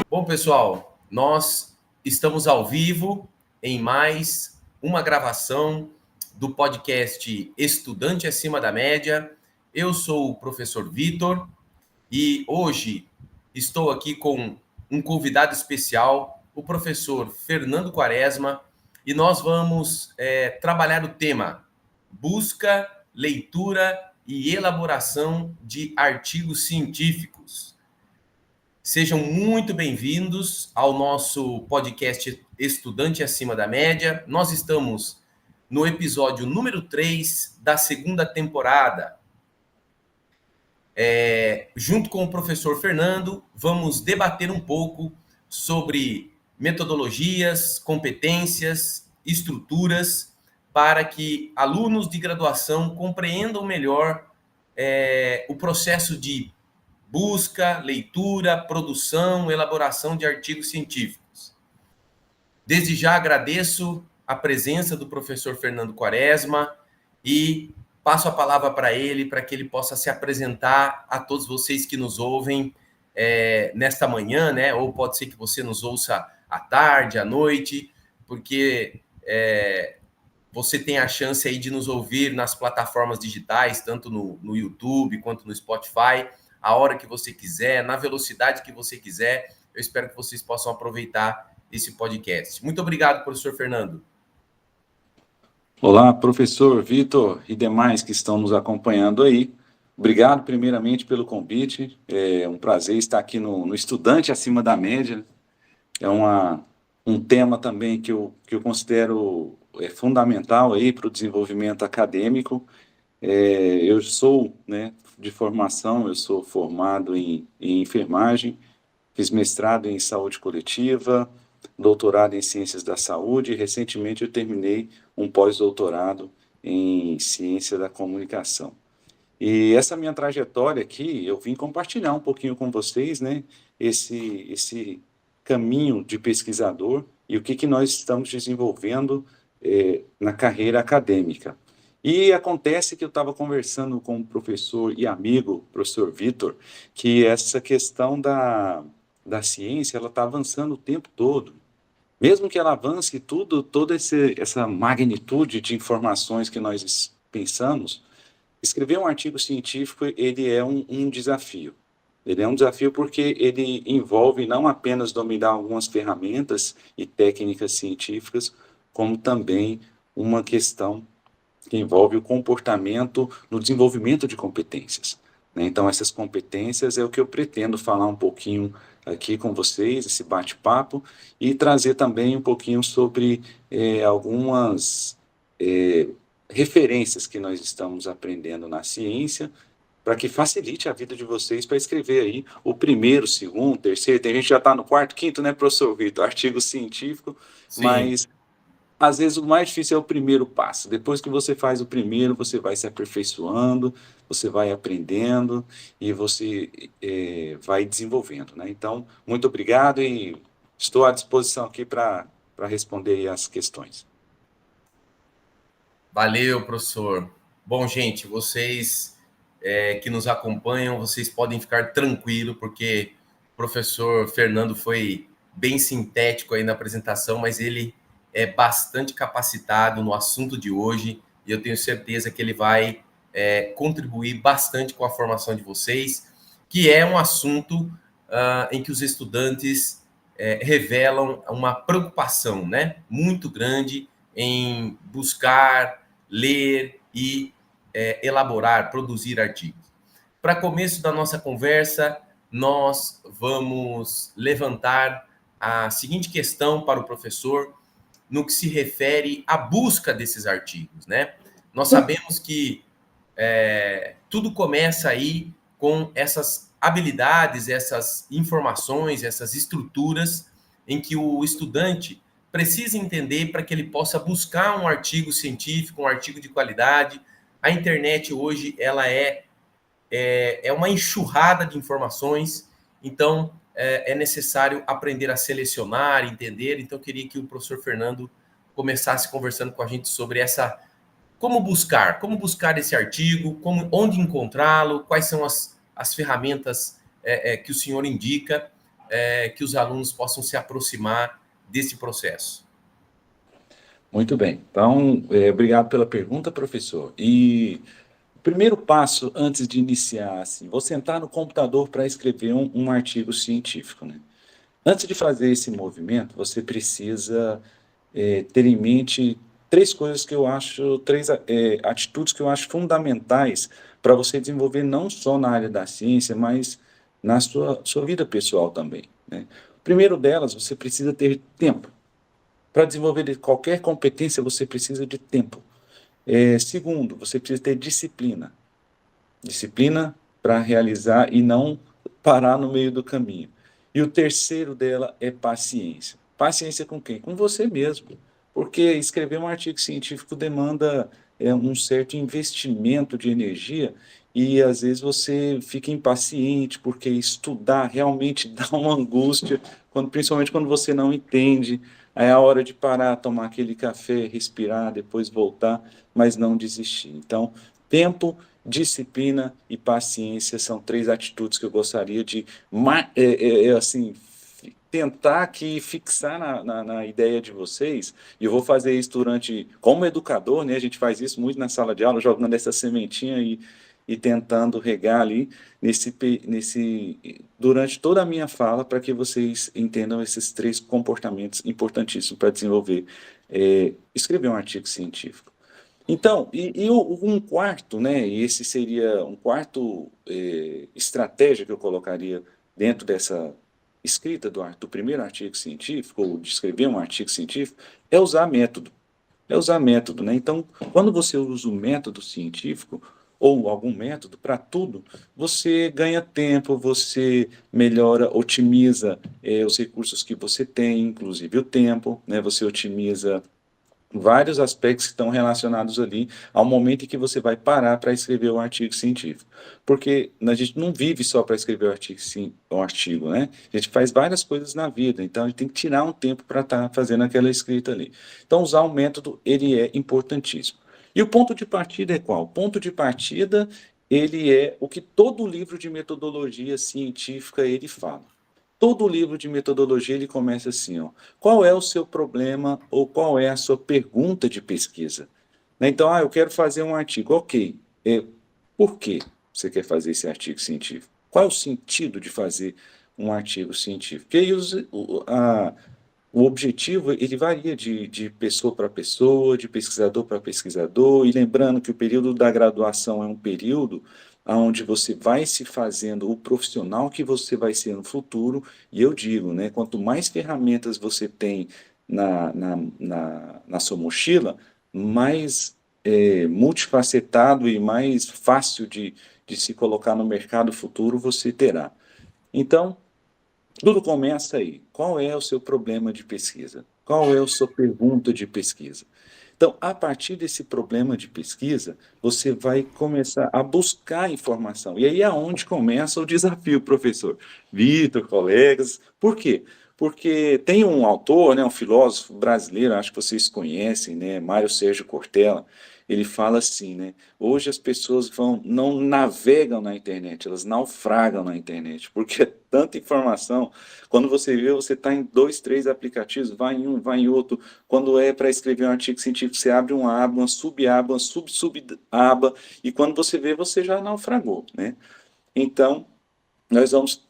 Bom, pessoal, nós estamos ao vivo em mais uma gravação do podcast Estudante Acima da Média. Eu sou o professor Vitor e hoje estou aqui com um convidado especial, o professor Fernando Quaresma, e nós vamos trabalhar o tema busca, leitura e elaboração de artigos científicos. Sejam muito bem-vindos ao nosso podcast Estudante Acima da Média. Nós estamos no episódio número 3 da segunda temporada. Junto com o professor Fernando, vamos debater um pouco sobre metodologias, competências, estruturas, para que alunos de graduação compreendam melhor o processo de busca, leitura, produção, elaboração de artigos científicos. Desde já agradeço a presença do professor Fernando Quaresma e passo a palavra para ele, para que ele possa se apresentar a todos vocês que nos ouvem nesta manhã, né? Ou pode ser que você nos ouça à tarde, à noite, porque você tem a chance aí de nos ouvir nas plataformas digitais, tanto no YouTube quanto no Spotify, a hora que você quiser, na velocidade que você quiser. Eu espero que vocês possam aproveitar esse podcast. Muito obrigado, professor Fernando. Olá, professor Vitor e demais que estão nos acompanhando aí. Obrigado, primeiramente, pelo convite. É um prazer estar aqui no Estudante Acima da Média. É um tema também que eu considero fundamental aí para o desenvolvimento acadêmico. Eu sou, de formação, eu sou formado em enfermagem, fiz mestrado em saúde coletiva, doutorado em ciências da saúde e recentemente eu terminei um pós-doutorado em ciência da comunicação. E essa minha trajetória aqui, eu vim compartilhar um pouquinho com vocês, esse caminho de pesquisador e o que nós estamos desenvolvendo na carreira acadêmica. E acontece que eu estava conversando com um professor e amigo, professor Vitor, que essa questão da ciência, ela está avançando o tempo todo. Mesmo que ela avance toda essa magnitude de informações que nós pensamos, escrever um artigo científico, ele é um desafio. Ele é um desafio porque ele envolve não apenas dominar algumas ferramentas e técnicas científicas, como também uma questão que envolve o comportamento no desenvolvimento de competências. Então, essas competências é o que eu pretendo falar um pouquinho aqui com vocês, esse bate-papo, e trazer também um pouquinho sobre algumas referências que nós estamos aprendendo na ciência, para que facilite a vida de vocês para escrever aí o primeiro, segundo, terceiro, tem gente que já está no quarto, quinto, né, professor Vitor? Artigo científico, sim. Mas às vezes o mais difícil é o primeiro passo. Depois que você faz o primeiro, você vai se aperfeiçoando, você vai aprendendo e você vai desenvolvendo, né? Então, muito obrigado e estou à disposição aqui para responder aí as questões. Valeu, professor. Bom, gente, vocês que nos acompanham, vocês podem ficar tranquilos, porque o professor Fernando foi bem sintético aí na apresentação, mas ele é bastante capacitado no assunto de hoje e eu tenho certeza que ele vai contribuir bastante com a formação de vocês, que é um assunto em que os estudantes revelam uma preocupação, né, muito grande em buscar, ler e elaborar, produzir artigos. Para começo da nossa conversa, nós vamos levantar a seguinte questão para o professor, no que se refere à busca desses artigos, né? Nós sabemos que tudo começa aí com essas habilidades, essas informações, essas estruturas em que o estudante precisa entender para que ele possa buscar um artigo científico, um artigo de qualidade. A internet hoje ela é uma enxurrada de informações, então é necessário aprender a selecionar, entender. Então, eu queria que o professor Fernando começasse conversando com a gente sobre essa como buscar esse artigo, onde encontrá-lo, quais são as ferramentas que o senhor indica que os alunos possam se aproximar desse processo. Muito bem. Então, obrigado pela pergunta, professor. E o primeiro passo, antes de iniciar, assim, vou sentar no computador para escrever um artigo científico, né? Antes de fazer esse movimento, você precisa ter em mente três coisas que eu acho, três atitudes que eu acho fundamentais para você desenvolver não só na área da ciência, mas na sua vida pessoal também, né? O primeiro delas, você precisa ter tempo. Para desenvolver qualquer competência, você precisa de tempo. Segundo, você precisa ter disciplina. Disciplina para realizar e não parar no meio do caminho. E o terceiro dela é paciência. Paciência com quem? Com você mesmo. Porque escrever um artigo científico demanda um certo investimento de energia e às vezes você fica impaciente porque estudar realmente dá uma angústia, principalmente quando você não entende. Aí é a hora de parar, tomar aquele café, respirar, depois voltar, mas não desistir. Então, tempo, disciplina e paciência são três atitudes que eu gostaria de assim, tentar aqui fixar na ideia de vocês, e eu vou fazer isso como educador, né, a gente faz isso muito na sala de aula, jogando essa sementinha e tentando regar ali durante toda a minha fala, para que vocês entendam esses três comportamentos importantíssimos para desenvolver, escrever um artigo científico. Então, um quarto, né? E esse seria um quarto estratégia que eu colocaria dentro dessa escrita do primeiro artigo científico, ou de escrever um artigo científico, é usar método. É usar método, né? Então, quando você usa o método científico, ou algum método para tudo, você ganha tempo, você melhora, otimiza os recursos que você tem, inclusive o tempo, né? Você otimiza vários aspectos que estão relacionados ali ao momento em que você vai parar para escrever um artigo científico. Porque a gente não vive só para escrever um artigo, né? A gente faz várias coisas na vida, então a gente tem que tirar um tempo para estar fazendo aquela escrita ali. Então, usar o método, ele é importantíssimo. E o ponto de partida é qual? O ponto de partida, ele é o que todo livro de metodologia científica ele fala. Todo livro de metodologia ele começa assim, ó. Qual é o seu problema ou qual é a sua pergunta de pesquisa? Né? Então, eu quero fazer um artigo. Ok, por que você quer fazer esse artigo científico? Qual é o sentido de fazer um artigo científico? Porque aí o objetivo ele varia de pessoa para pessoa, de pesquisador para pesquisador, e lembrando que o período da graduação é um período onde você vai se fazendo o profissional que você vai ser no futuro, e eu digo, né, quanto mais ferramentas você tem na sua mochila, mais multifacetado e mais fácil de se colocar no mercado futuro você terá. Então, tudo começa aí. Qual é o seu problema de pesquisa? Qual é a sua pergunta de pesquisa? Então, a partir desse problema de pesquisa, você vai começar a buscar informação. E aí é onde começa o desafio, professor. Vitor, colegas. Por quê? Porque tem um autor, né, um filósofo brasileiro, acho que vocês conhecem, né, Mário Sérgio Cortella. Ele fala assim, né? Hoje as pessoas não navegam na internet, elas naufragam na internet, porque é tanta informação. Quando você vê, você está em dois, três aplicativos, vai em um, vai em outro. Quando é para escrever um artigo científico, você abre uma aba, uma subaba, uma sub-sub-aba, e quando você vê, você já naufragou, né? Então, nós vamos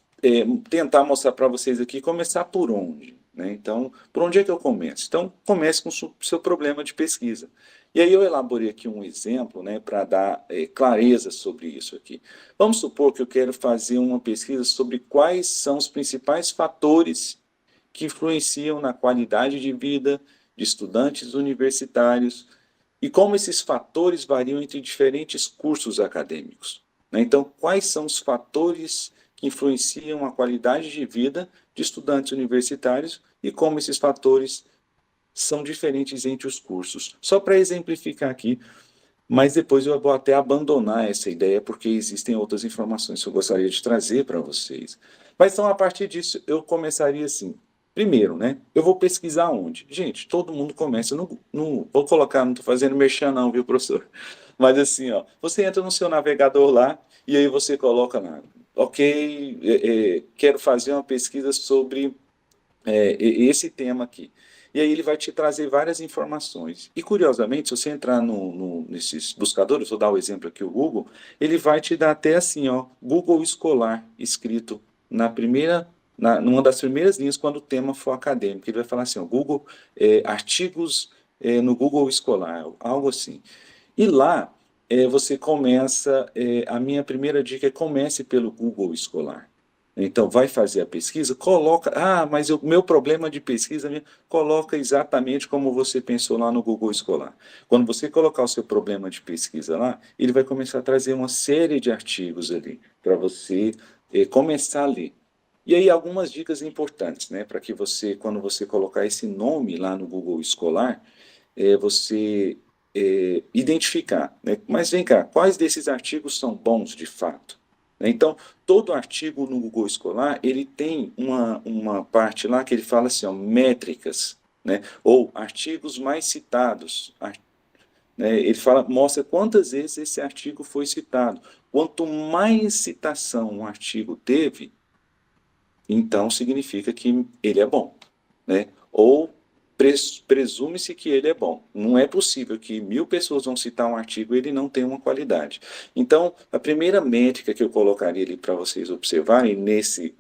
tentar mostrar para vocês aqui, começar por onde, né? Então, por onde é que eu começo? Então, comece com o seu problema de pesquisa. E aí eu elaborei aqui um exemplo, né, para dar clareza sobre isso aqui. Vamos supor que eu quero fazer uma pesquisa sobre quais são os principais fatores que influenciam na qualidade de vida de estudantes universitários e como esses fatores variam entre diferentes cursos acadêmicos, né? Então, quais são os fatores que influenciam a qualidade de vida de estudantes universitários e como esses fatores são diferentes entre os cursos. Só para exemplificar aqui, mas depois eu vou até abandonar essa ideia, porque existem outras informações que eu gostaria de trazer para vocês. Mas então, a partir disso, eu começaria assim. Primeiro, né? Eu vou pesquisar onde? Gente, todo mundo começa vou colocar, não estou fazendo merchan não, viu, professor? Mas assim, ó, você entra no seu navegador lá, e aí você coloca lá, ok, quero fazer uma pesquisa sobre esse tema aqui. E aí ele vai te trazer várias informações. E curiosamente, se você entrar nesses buscadores, vou dar o exemplo aqui, o Google, ele vai te dar até assim, ó, Google Escolar, escrito numa das primeiras linhas quando o tema for acadêmico. Ele vai falar assim, ó, Google, artigos no Google Escolar, algo assim. E lá você começa, a minha primeira dica é comece pelo Google Escolar. Então, vai fazer a pesquisa, coloca, mas o meu problema de pesquisa, coloca exatamente como você pensou lá no Google Escolar. Quando você colocar o seu problema de pesquisa lá, ele vai começar a trazer uma série de artigos ali, para você começar a ler. E aí, algumas dicas importantes, né, para que você, quando você colocar esse nome lá no Google Escolar, você identificar, né? Mas vem cá, quais desses artigos são bons de fato? Então, todo artigo no Google Escolar, ele tem uma parte lá que ele fala assim, ó, métricas, né? Ou artigos mais citados, né? Ele mostra quantas vezes esse artigo foi citado. Quanto mais citação um artigo teve, então significa que ele é bom, né? Ou presume-se que ele é bom. Não é possível que 1.000 pessoas vão citar um artigo e ele não tenha uma qualidade. Então, a primeira métrica que eu colocaria ali para vocês observarem nesse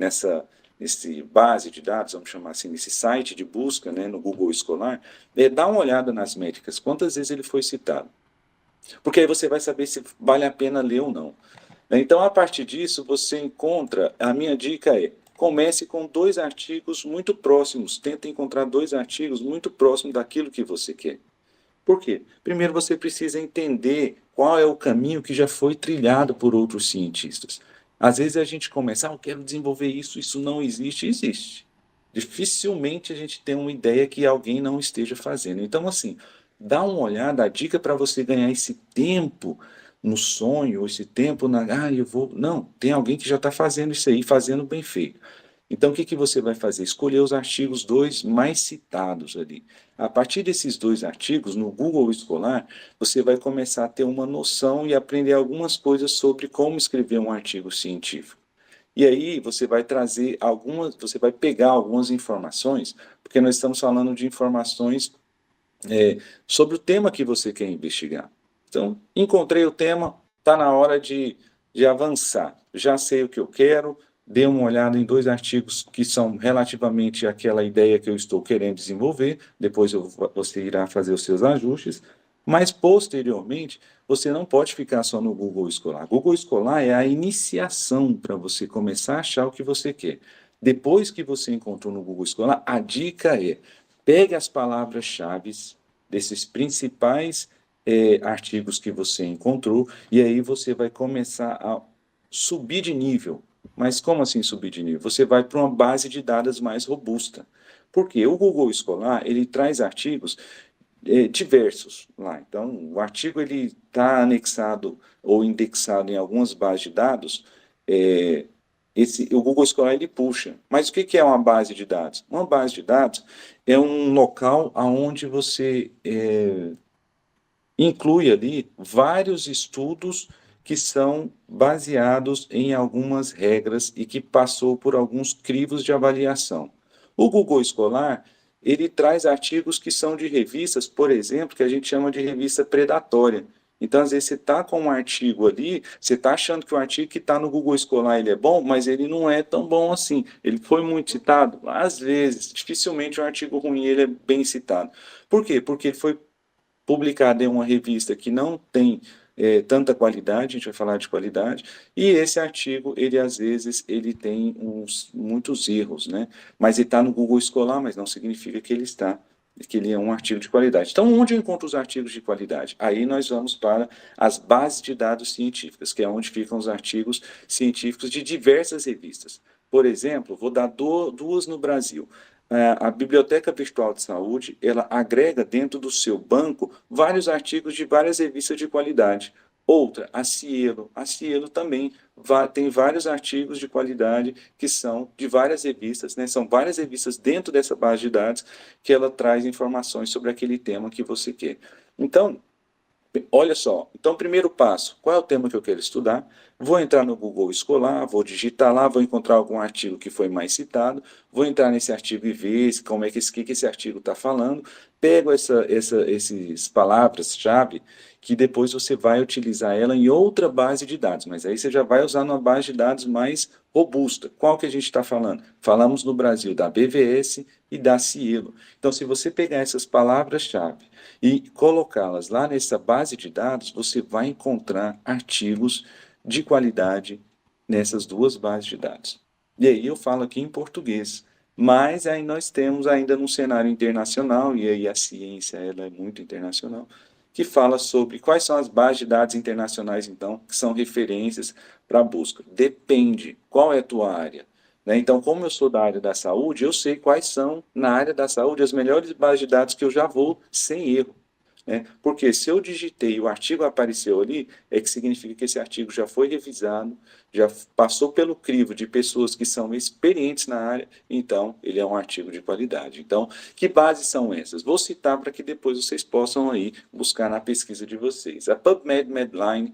base de dados, vamos chamar assim, nesse site de busca, né, no Google Escolar, dar uma olhada nas métricas, quantas vezes ele foi citado. Porque aí você vai saber se vale a pena ler ou não. Então, a partir disso, você encontra, a minha dica é, comece com 2 artigos muito próximos, tenta encontrar 2 artigos muito próximos daquilo que você quer. Por quê? Primeiro você precisa entender qual é o caminho que já foi trilhado por outros cientistas. Às vezes a gente começa, eu quero desenvolver isso, isso não existe, existe. Dificilmente a gente tem uma ideia que alguém não esteja fazendo. Então, assim, dá uma olhada, a dica para você ganhar esse tempo no sonho, esse tempo eu vou. Não, tem alguém que já está fazendo isso aí, fazendo bem feito. Então, o que que você vai fazer? Escolher os artigos 2 mais citados ali. A partir desses 2 artigos, no Google Escolar, você vai começar a ter uma noção e aprender algumas coisas sobre como escrever um artigo científico. E aí você vai você vai pegar algumas informações, porque nós estamos falando de informações sobre o tema que você quer investigar. Então, encontrei o tema, está na hora de avançar. Já sei o que eu quero, dei uma olhada em 2 artigos que são relativamente àquela ideia que eu estou querendo desenvolver, depois você irá fazer os seus ajustes, mas posteriormente você não pode ficar só no Google Escolar. Google Escolar é a iniciação para você começar a achar o que você quer. Depois que você encontrou no Google Escolar, a dica é: pegue as palavras-chave desses principais artigos que você encontrou, e aí você vai começar a subir de nível. Mas como assim subir de nível? Você vai para uma base de dados mais robusta. Porque o Google Escolar, ele traz artigos diversos lá. Então, o artigo ele está anexado ou indexado em algumas bases de dados, o Google Scholar ele puxa. Mas o que é uma base de dados? Uma base de dados é um local onde você inclui ali vários estudos que são baseados em algumas regras e que passou por alguns crivos de avaliação. O Google Escolar, ele traz artigos que são de revistas, por exemplo, que a gente chama de revista predatória. Então, às vezes, você está com um artigo ali, você está achando que o artigo que está no Google Escolar ele é bom, mas ele não é tão bom assim. Ele foi muito citado? Às vezes. Dificilmente um artigo ruim ele é bem citado. Por quê? Porque ele foi publicado em uma revista que não tem tanta qualidade, a gente vai falar de qualidade, e esse artigo, ele às vezes, ele tem muitos erros, né? Mas ele está no Google Escolar, mas não significa que ele é um artigo de qualidade. Então, onde eu encontro os artigos de qualidade? Aí nós vamos para as bases de dados científicas, que é onde ficam os artigos científicos de diversas revistas. Por exemplo, vou dar 2 no Brasil. A Biblioteca Virtual de Saúde, ela agrega dentro do seu banco vários artigos de várias revistas de qualidade. Outra, a Cielo. A Cielo também tem vários artigos de qualidade que são de várias revistas, né? São várias revistas dentro dessa base de dados que ela traz informações sobre aquele tema que você quer. Então, olha só, então, primeiro passo, qual é o tema que eu quero estudar? Vou entrar no Google Escolar, vou digitar lá, vou encontrar algum artigo que foi mais citado, vou entrar nesse artigo e ver como é que esse artigo está falando, pego esses palavras-chave que depois você vai utilizar ela em outra base de dados, mas aí você já vai usar numa base de dados mais robusta. Qual que a gente está falando? Falamos no Brasil da BVS e da Cielo. Então, se você pegar essas palavras-chave e colocá-las lá nessa base de dados, você vai encontrar artigos de qualidade nessas duas bases de dados. E aí eu falo aqui em português, mas aí nós temos ainda num cenário internacional, e aí a ciência ela é muito internacional, que fala sobre quais são as bases de dados internacionais, então, que são referências para busca. Depende, qual é a tua área? Né? Então, como eu sou da área da saúde, eu sei quais são, na área da saúde, as melhores bases de dados que eu já vou sem erro. Né? Porque se eu digitei e o artigo apareceu ali, é que significa que esse artigo já foi revisado, já passou pelo crivo de pessoas que são experientes na área, então ele é um artigo de qualidade. Então, que bases são essas? Vou citar para que depois vocês possam aí buscar na pesquisa de vocês. A PubMed Medline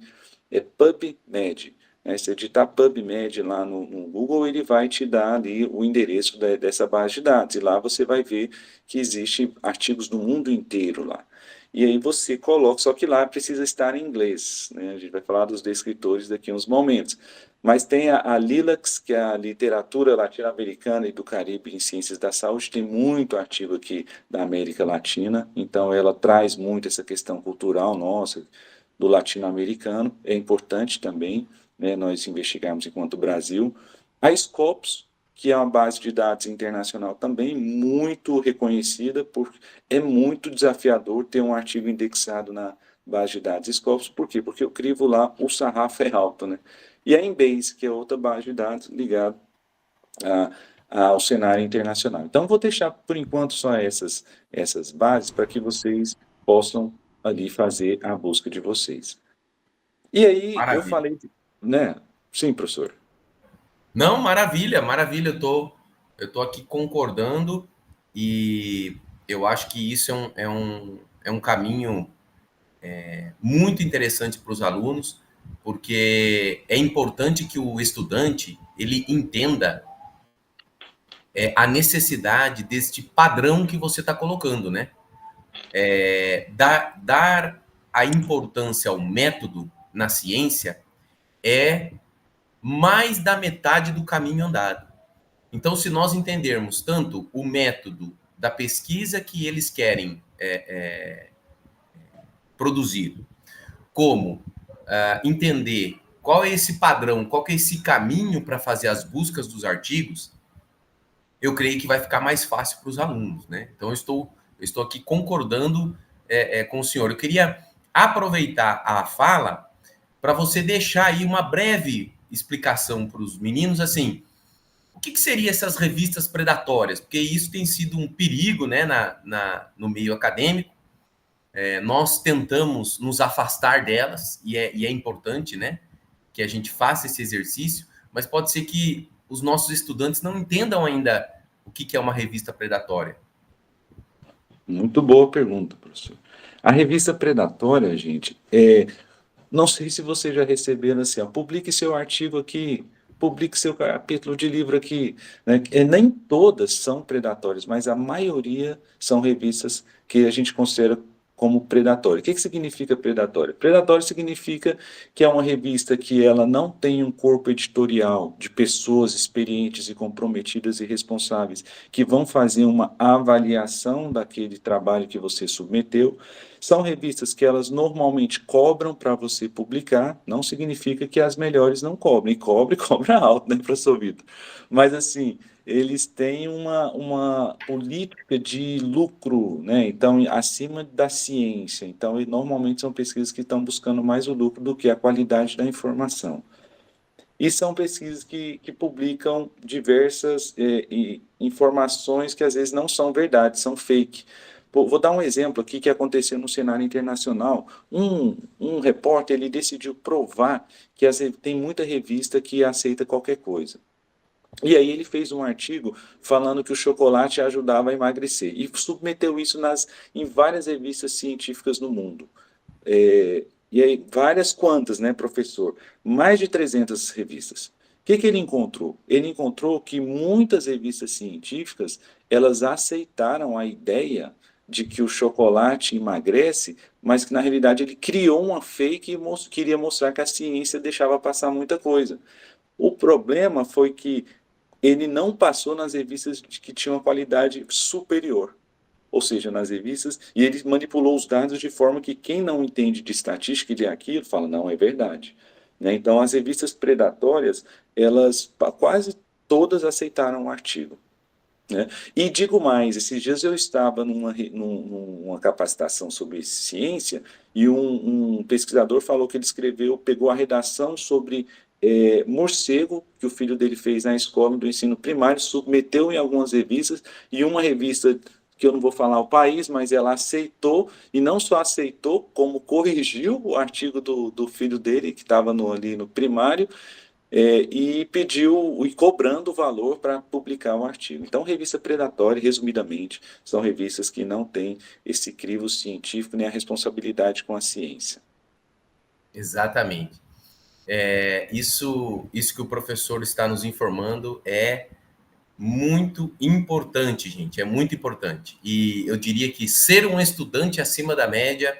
é PubMed. Né? Se digitar PubMed lá no Google, ele vai te dar ali o endereço dessa base de dados. E lá você vai ver que existem artigos do mundo inteiro lá. E aí você coloca, só que lá precisa estar em inglês, né? A gente vai falar dos descritores daqui a uns momentos. Mas tem a LILACS, que é a Literatura Latino-Americana e do Caribe em Ciências da Saúde, tem muito artigo aqui da América Latina, então ela traz muito essa questão cultural nossa, do latino-americano, é importante também, né, nós investigarmos enquanto Brasil. A Scopus, que é uma base de dados internacional também muito reconhecida, porque é muito desafiador ter um artigo indexado na base de dados Scopus. Por quê? Porque eu crivo lá, o sarrafo é alto, né? E a Embase, que é outra base de dados ligada ao cenário internacional. Então, vou deixar por enquanto só essas bases para que vocês possam ali fazer a busca de vocês. E aí, eu Maravilha. falei, né? Sim, professor. Não, maravilha, maravilha. Eu tô aqui concordando e eu acho que isso é um caminho muito interessante para os alunos, porque é importante que o estudante ele entenda a necessidade deste padrão que você está colocando, né? Dar a importância ao método na ciência é mais da metade do caminho andado. Então, se nós entendermos tanto o método da pesquisa que eles querem produzir, como entender qual é esse padrão, qual é esse caminho para fazer as buscas dos artigos, eu creio que vai ficar mais fácil para os alunos, né? Então, eu estou aqui concordando com o senhor. Eu queria aproveitar a fala para você deixar aí uma breve explicação para os meninos, assim, o que seriam essas revistas predatórias? Porque isso tem sido um perigo, né, no meio acadêmico. Nós tentamos nos afastar delas, e é importante, né, que a gente faça esse exercício, mas pode ser que os nossos estudantes não entendam ainda o que é uma revista predatória. Muito boa pergunta, professor. A revista predatória, gente, não sei se vocês já receberam assim, ó, publique seu artigo aqui, publique seu capítulo de livro aqui, né? Nem todas são predatórias, mas a maioria são revistas que a gente considera como predatória. O que significa predatória? Predatório significa que é uma revista que ela não tem um corpo editorial de pessoas experientes e comprometidas e responsáveis que vão fazer uma avaliação daquele trabalho que você submeteu. São revistas que elas normalmente cobram para você publicar, não significa que as melhores não cobrem, e cobra alto, né, professor Vitor? Mas assim, eles têm uma política de lucro, né? Então, acima da ciência. Então, normalmente são pesquisas que estão buscando mais o lucro do que a qualidade da informação. E são pesquisas que publicam diversas informações que às vezes não são verdade, são fake. Pô, vou dar um exemplo aqui que aconteceu no cenário internacional. Um repórter ele decidiu provar que tem muita revista que aceita qualquer coisa. E aí ele fez um artigo falando que o chocolate ajudava a emagrecer e submeteu isso em várias revistas científicas no mundo. E aí, várias quantas, né, professor? Mais de 300 revistas. O que ele encontrou? Ele encontrou que muitas revistas científicas, elas aceitaram a ideia de que o chocolate emagrece, mas que na realidade ele criou uma fake e queria mostrar que a ciência deixava passar muita coisa. O problema foi que ele não passou nas revistas que tinham uma qualidade superior, ou seja, nas revistas, e ele manipulou os dados de forma que quem não entende de estatística e de aquilo fala, não, é verdade. Né? Então, as revistas predatórias, elas quase todas aceitaram o artigo. Né? E digo mais, esses dias eu estava numa capacitação sobre ciência e um pesquisador falou que ele pegou a redação sobre morcego, que o filho dele fez na escola do ensino primário, submeteu em algumas revistas, e uma revista que eu não vou falar o país, mas ela aceitou, e não só aceitou, como corrigiu o artigo do filho dele, que estava ali no primário, e pediu, e cobrando o valor para publicar o artigo. Então, revista predatória, resumidamente, são revistas que não têm esse crivo científico nem a responsabilidade com a ciência. Exatamente. Isso que o professor está nos informando é muito importante, gente, é muito importante. E eu diria que ser um estudante acima da média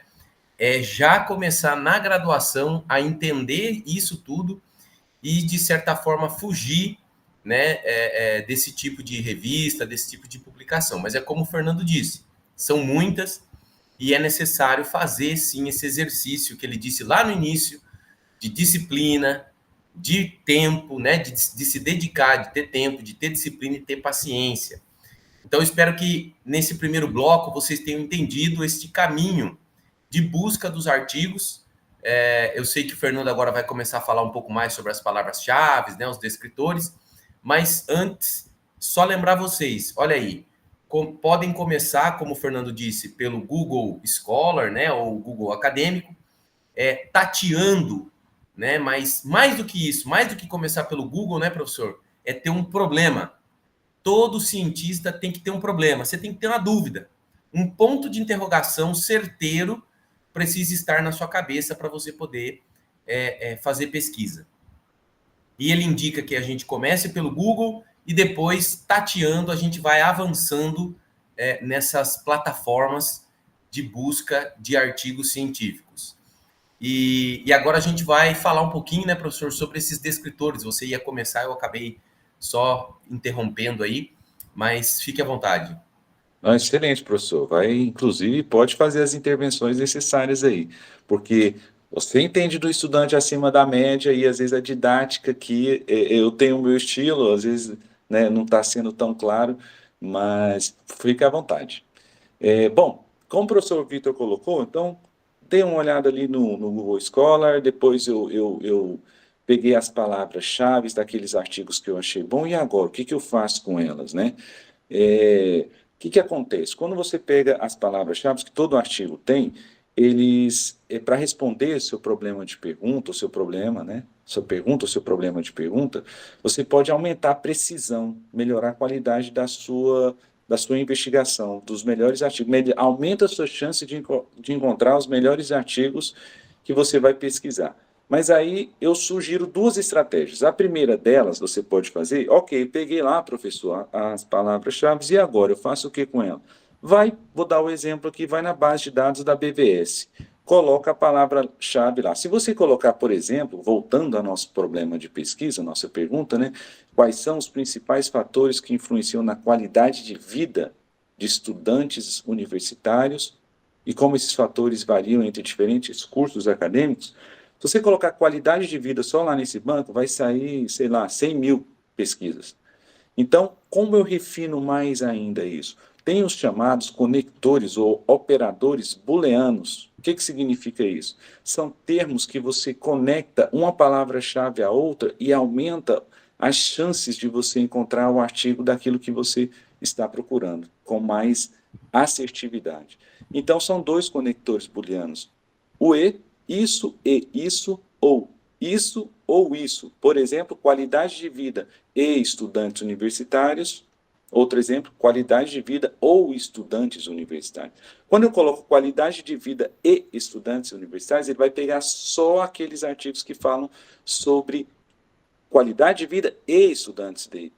é já começar na graduação a entender isso tudo e, de certa forma, fugir, né, desse tipo de revista, desse tipo de publicação. Mas é como o Fernando disse, são muitas e é necessário fazer, sim, esse exercício que ele disse lá no início, de disciplina, de tempo, né, de se dedicar, de ter tempo, de ter disciplina e ter paciência. Então, espero que nesse primeiro bloco vocês tenham entendido este caminho de busca dos artigos. Eu sei que o Fernando agora vai começar a falar um pouco mais sobre as palavras-chave, né, os descritores, mas antes, só lembrar vocês, olha aí, podem começar, como o Fernando disse, pelo Google Scholar, né, ou Google Acadêmico, tateando, né, mas mais do que isso, mais do que começar pelo Google, né, professor, é ter um problema. Todo cientista tem que ter um problema, você tem que ter uma dúvida. Um ponto de interrogação certeiro precisa estar na sua cabeça para você poder fazer pesquisa. E ele indica que a gente comece pelo Google e depois, tateando, a gente vai avançando nessas plataformas de busca de artigos científicos. E agora a gente vai falar um pouquinho, né, professor, sobre esses descritores. Você ia começar, eu acabei só interrompendo aí, mas fique à vontade. Excelente, professor. Inclusive, pode fazer as intervenções necessárias aí, porque você entende do estudante acima da média e às vezes a didática que eu tenho o meu estilo, às vezes, né, não está sendo tão claro, mas fique à vontade. Bom, como o professor Vitor colocou, então dei uma olhada ali no Google Scholar, depois eu peguei as palavras-chave daqueles artigos que eu achei bom, e agora, o que que eu faço com elas, né? O que que acontece? Quando você pega as palavras-chave que todo artigo tem, para responder seu problema de pergunta, o seu problema, né? Sua pergunta, o seu problema de pergunta, você pode aumentar a precisão, melhorar a qualidade da sua investigação, dos melhores artigos, aumenta a sua chance de encontrar os melhores artigos que você vai pesquisar. Mas aí eu sugiro duas estratégias. A primeira delas, você pode fazer, ok, peguei lá, professor, as palavras-chave, e agora eu faço o que com ela? Vou dar o exemplo aqui, vai na base de dados da BVS, coloca a palavra-chave lá. Se você colocar, por exemplo, voltando ao nosso problema de pesquisa, nossa pergunta, né? Quais são os principais fatores que influenciam na qualidade de vida de estudantes universitários e como esses fatores variam entre diferentes cursos acadêmicos? Se você colocar qualidade de vida só lá nesse banco, vai sair, sei lá, 100 mil pesquisas. Então, como eu refino mais ainda isso? Tem os chamados conectores ou operadores booleanos O que significa isso? São termos que você conecta uma palavra-chave à outra e aumenta as chances de você encontrar o artigo daquilo que você está procurando, com mais assertividade. Então, são dois conectores booleanos. O e isso, ou isso ou isso. Por exemplo, qualidade de vida e estudantes universitários. Outro exemplo, qualidade de vida ou estudantes universitários. Quando eu coloco qualidade de vida e estudantes universitários, ele vai pegar só aqueles artigos que falam sobre qualidade de vida e estudantes de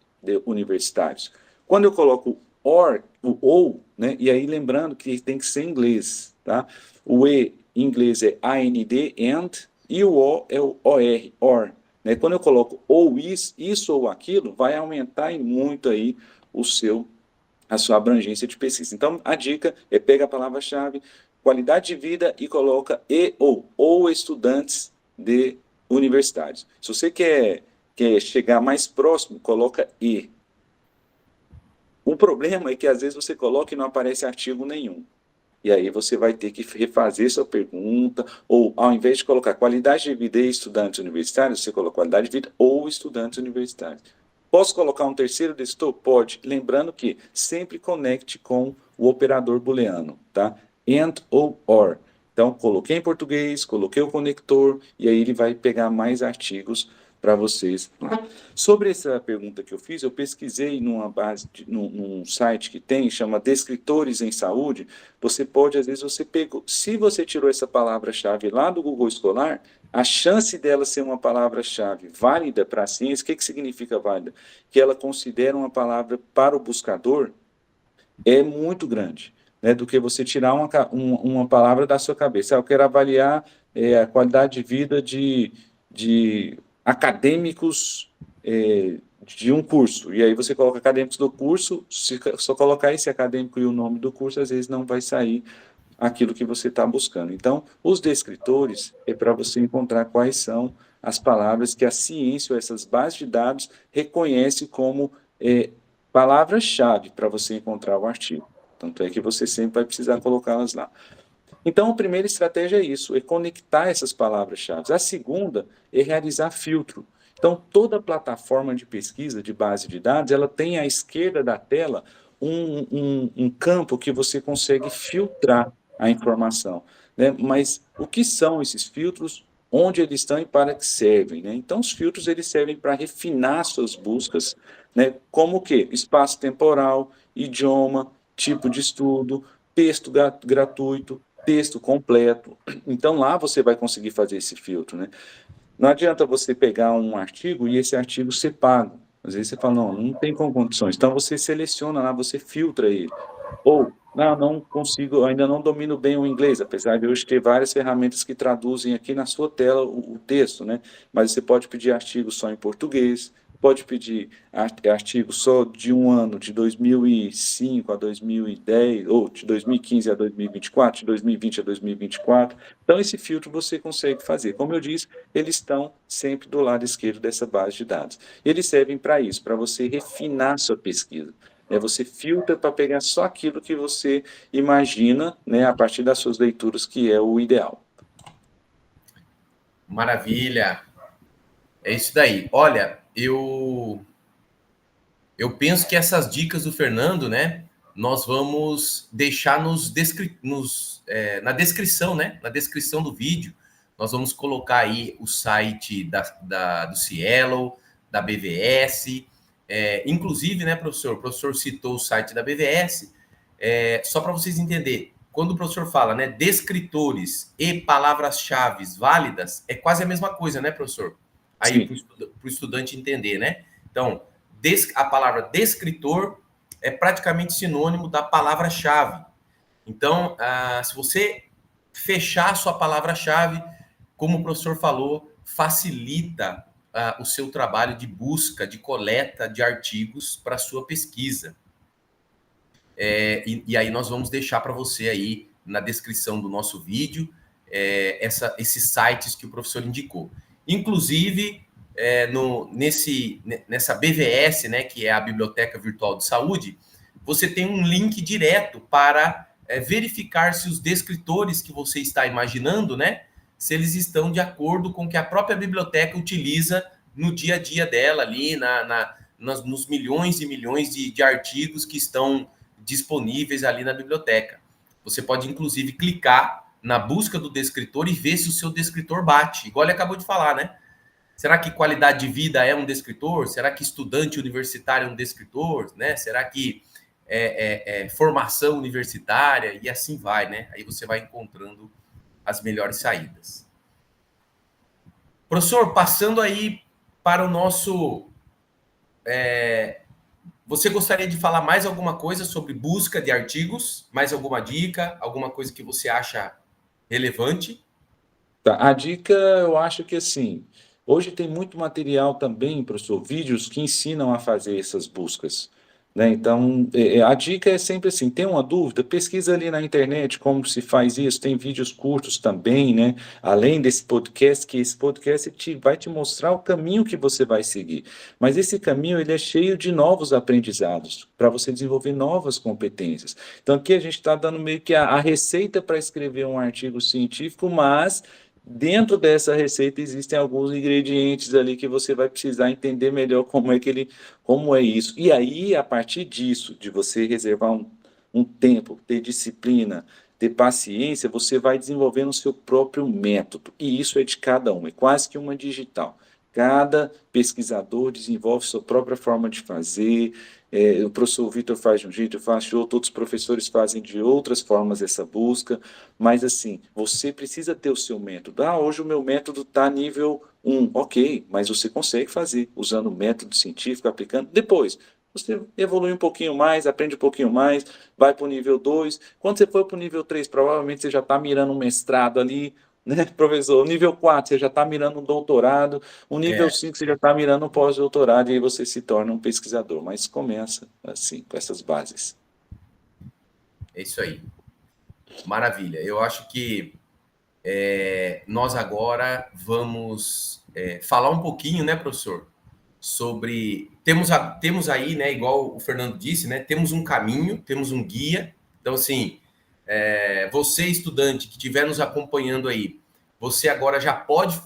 universitários. Quando eu coloco or, o ou, né, e aí lembrando que tem que ser em inglês, tá? O e em inglês é AND, and, e o o é o OR, or. Né? Quando eu coloco ou isso ou aquilo, vai aumentar muito aí a sua abrangência de pesquisa. Então, a dica é pega a palavra-chave, qualidade de vida e coloca e ou estudantes de universitários. Se você quer chegar mais próximo, coloca e. O problema é que às vezes você coloca e não aparece artigo nenhum. E aí você vai ter que refazer sua pergunta, ou ao invés de colocar qualidade de vida e estudantes universitários, você coloca qualidade de vida ou estudantes universitários. Posso colocar um terceiro desktop? Pode. Lembrando que sempre conecte com o operador booleano, tá? And ou or. Então, coloquei em português, coloquei o conector, e aí ele vai pegar mais artigos para vocês. Sobre essa pergunta que eu fiz, eu pesquisei num site que tem, chama Descritores em Saúde. Você pode, às vezes, se você tirou essa palavra-chave lá do Google Escolar, a chance dela ser uma palavra-chave válida para a ciência, o que significa válida? Que ela considera uma palavra para o buscador é muito grande, né, do que você tirar uma palavra da sua cabeça. Eu quero avaliar a qualidade de vida de acadêmicos de um curso, e aí você coloca acadêmicos do curso, se só colocar esse acadêmico e o nome do curso, às vezes não vai sair aquilo que você está buscando. Então, os descritores é para você encontrar quais são as palavras que a ciência ou essas bases de dados reconhece como palavras-chave para você encontrar o artigo. Tanto é que você sempre vai precisar colocá-las lá. Então, a primeira estratégia é isso, é conectar essas palavras-chave. A segunda é realizar filtro. Então, toda plataforma de pesquisa de base de dados, ela tem à esquerda da tela um campo que você consegue filtrar a informação. Né? Mas o que são esses filtros? Onde eles estão e para que servem? Né? Então, os filtros eles servem para refinar suas buscas, né? Como o quê? Espaço temporal, idioma, tipo de estudo, texto gratuito, texto completo. Então, lá você vai conseguir fazer esse filtro, né? Não adianta você pegar um artigo e esse artigo ser pago. Às vezes você fala, não tem condições. Então, você seleciona lá, você filtra ele. Ou, não consigo, ainda não domino bem o inglês, apesar de hoje ter várias ferramentas que traduzem aqui na sua tela o texto, né? Mas você pode pedir artigo só em português, pode pedir artigo só de um ano, de 2005 a 2010, ou de 2015 a 2024, de 2020 a 2024. Então, esse filtro você consegue fazer. Como eu disse, eles estão sempre do lado esquerdo dessa base de dados. Eles servem para isso, para você refinar sua pesquisa. Você filtra para pegar só aquilo que você imagina, né, a partir das suas leituras, que é o ideal. Maravilha. É isso daí. Olha, eu penso que essas dicas do Fernando, né, nós vamos deixar na descrição, né, na descrição do vídeo. Nós vamos colocar aí o site do Cielo, da BVS. Inclusive, né, professor? O professor citou o site da BVS. Só para vocês entenderem, quando o professor fala, né, descritores e palavras-chave válidas, é quase a mesma coisa, né, professor? Aí, para o estudante entender, né? Então, a palavra descritor é praticamente sinônimo da palavra-chave. Então, se você fechar a sua palavra-chave, como o professor falou, facilita o seu trabalho de busca, de coleta de artigos para a sua pesquisa. E aí nós vamos deixar para você aí na descrição do nosso vídeo esses sites que o professor indicou. Inclusive, nessa BVS, né, que é a Biblioteca Virtual de Saúde, você tem um link direto para verificar se os descritores que você está imaginando, né, se eles estão de acordo com o que a própria biblioteca utiliza no dia a dia dela ali, nos milhões e milhões de artigos que estão disponíveis ali na biblioteca. Você pode, inclusive, clicar na busca do descritor e ver se o seu descritor bate, igual ele acabou de falar, né? Será que qualidade de vida é um descritor? Será que estudante universitário é um descritor? Né? Será que formação universitária? E assim vai, né? Aí você vai encontrando as melhores saídas. Professor, passando aí para o nosso... você gostaria de falar mais alguma coisa sobre busca de artigos? Mais alguma dica? Alguma coisa que você acha relevante? Tá, a dica, eu acho que assim, hoje tem muito material também, professor, vídeos que ensinam a fazer essas buscas, né? Então, a dica é sempre assim, tem uma dúvida, pesquisa ali na internet como se faz isso, tem vídeos curtos também, né? Além desse podcast, que esse podcast vai te mostrar o caminho que você vai seguir. Mas esse caminho, ele é cheio de novos aprendizados, para você desenvolver novas competências. Então, aqui a gente está dando meio que a receita para escrever um artigo científico, mas dentro dessa receita existem alguns ingredientes ali que você vai precisar entender melhor como é isso. E aí, a partir disso, de você reservar um tempo, ter disciplina, ter paciência, você vai desenvolvendo o seu próprio método. E isso é de cada um, é quase que uma digital. Cada pesquisador desenvolve sua própria forma de fazer. O professor Vitor faz de um jeito, eu faço de outro, outros professores fazem de outras formas essa busca. Mas assim, você precisa ter o seu método. Ah, hoje o meu método está nível 1. Ok, mas você consegue fazer usando o método científico, aplicando. Depois, você evolui um pouquinho mais, aprende um pouquinho mais, vai para o nível 2. Quando você for para o nível 3, provavelmente você já está mirando um mestrado ali, né, professor? O nível 4, você já está mirando um doutorado. O nível 5, você já está mirando um pós-doutorado, e aí você se torna um pesquisador. Mas começa assim, com essas bases. É isso aí. Maravilha. Eu acho que nós agora vamos falar um pouquinho, né, professor, sobre... Temos aí, né, igual o Fernando disse, né, temos um caminho, temos um guia. Então, assim, você, estudante que estiver nos acompanhando aí, você agora já pode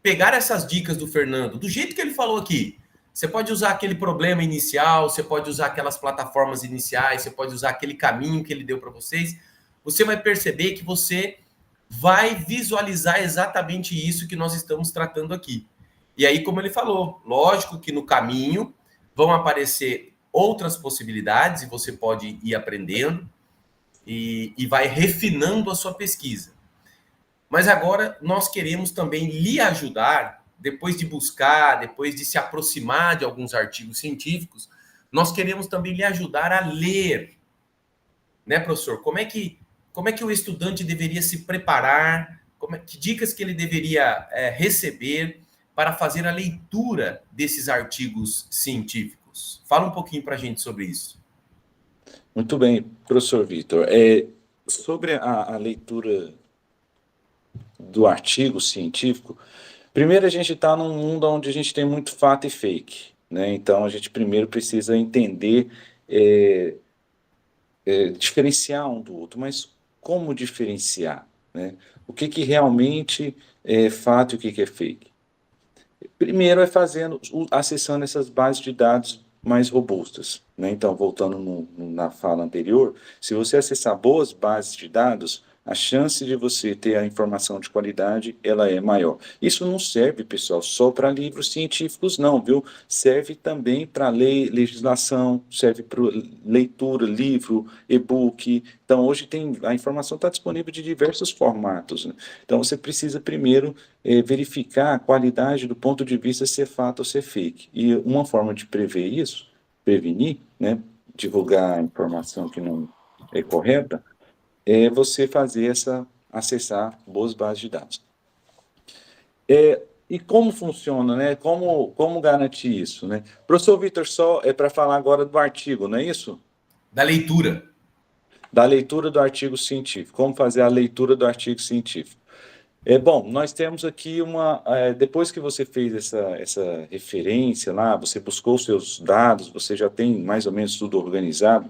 pegar essas dicas do Fernando, do jeito que ele falou aqui. Você pode usar aquele problema inicial, você pode usar aquelas plataformas iniciais, você pode usar aquele caminho que ele deu para vocês. Você vai perceber que você vai visualizar exatamente isso que nós estamos tratando aqui. E aí, como ele falou, lógico que no caminho vão aparecer outras possibilidades e você pode ir aprendendo e vai refinando a sua pesquisa. Mas agora nós queremos também lhe ajudar, depois de buscar, depois de se aproximar de alguns artigos científicos, nós queremos também lhe ajudar a ler. Né, professor? Como é que o estudante deveria se preparar? Que dicas que ele deveria receber para fazer a leitura desses artigos científicos? Fala um pouquinho para a gente sobre isso. Muito bem, professor Vitor. Sobre a leitura do artigo científico, primeiro a gente está num mundo onde a gente tem muito fato e fake, né? Então a gente primeiro precisa entender, diferenciar um do outro, mas como diferenciar, né? O que realmente é fato e o que é fake? Primeiro é acessando essas bases de dados mais robustas, né? Então, voltando na fala anterior, se você acessar boas bases de dados, a chance de você ter a informação de qualidade, ela é maior. Isso não serve, pessoal, só para livros científicos, não, viu? Serve também para legislação, serve para leitura, livro, e-book. Então, hoje a informação está disponível de diversos formatos, né? Então, você precisa primeiro verificar a qualidade do ponto de vista se é fato ou se é fake. E uma forma de prevenir, né, divulgar a informação que não é correta, é você acessar boas bases de dados. E como funciona, né? Como garantir isso, né? Professor Vitor, só é para falar agora do artigo, não é isso? Da leitura. Da leitura do artigo científico. Como fazer a leitura do artigo científico. Bom, nós temos aqui depois que você fez essa referência lá, você buscou os seus dados, você já tem mais ou menos tudo organizado,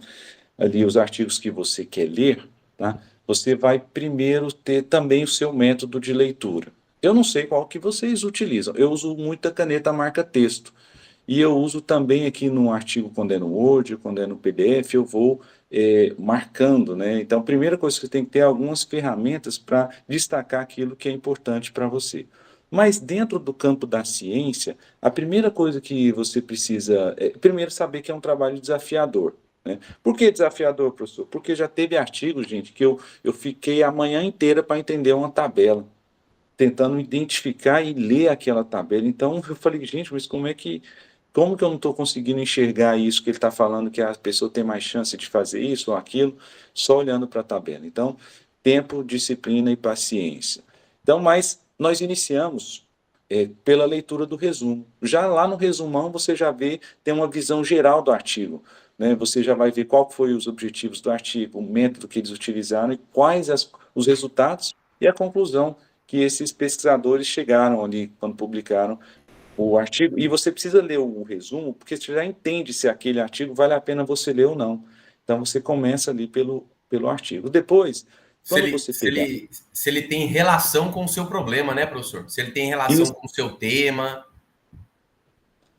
ali os artigos que você quer ler, tá? Você vai primeiro ter também o seu método de leitura. Eu não sei qual que vocês utilizam. Eu uso muito a caneta marca-texto. E eu uso também aqui no artigo, quando é no Word, quando é no PDF, eu vou marcando, né? Então, a primeira coisa que você tem que ter é algumas ferramentas para destacar aquilo que é importante para você. Mas dentro do campo da ciência, a primeira coisa que você precisa é, primeiro, saber que é um trabalho desafiador. Né? Por que desafiador, professor? Porque já teve artigos, gente, que eu fiquei a manhã inteira para entender uma tabela, tentando identificar e ler aquela tabela. Então, eu falei, gente, mas como que eu não estou conseguindo enxergar isso que ele está falando, que a pessoa tem mais chance de fazer isso ou aquilo, só olhando para a tabela? Então, tempo, disciplina e paciência. Então, mas nós iniciamos pela leitura do resumo. Já lá no resumão, você já vê, tem uma visão geral do artigo. Né? Você já vai ver qual foi os objetivos do artigo, o método que eles utilizaram e quais os resultados e a conclusão que esses pesquisadores chegaram ali quando publicaram o artigo. E você precisa ler o resumo, porque você já entende se aquele artigo vale a pena você ler ou não. Então você começa ali pelo artigo. Depois, Se quando ele, você se pegar ele, se ele tem relação com o seu problema, né, professor? Se ele tem relação isso, com o seu tema.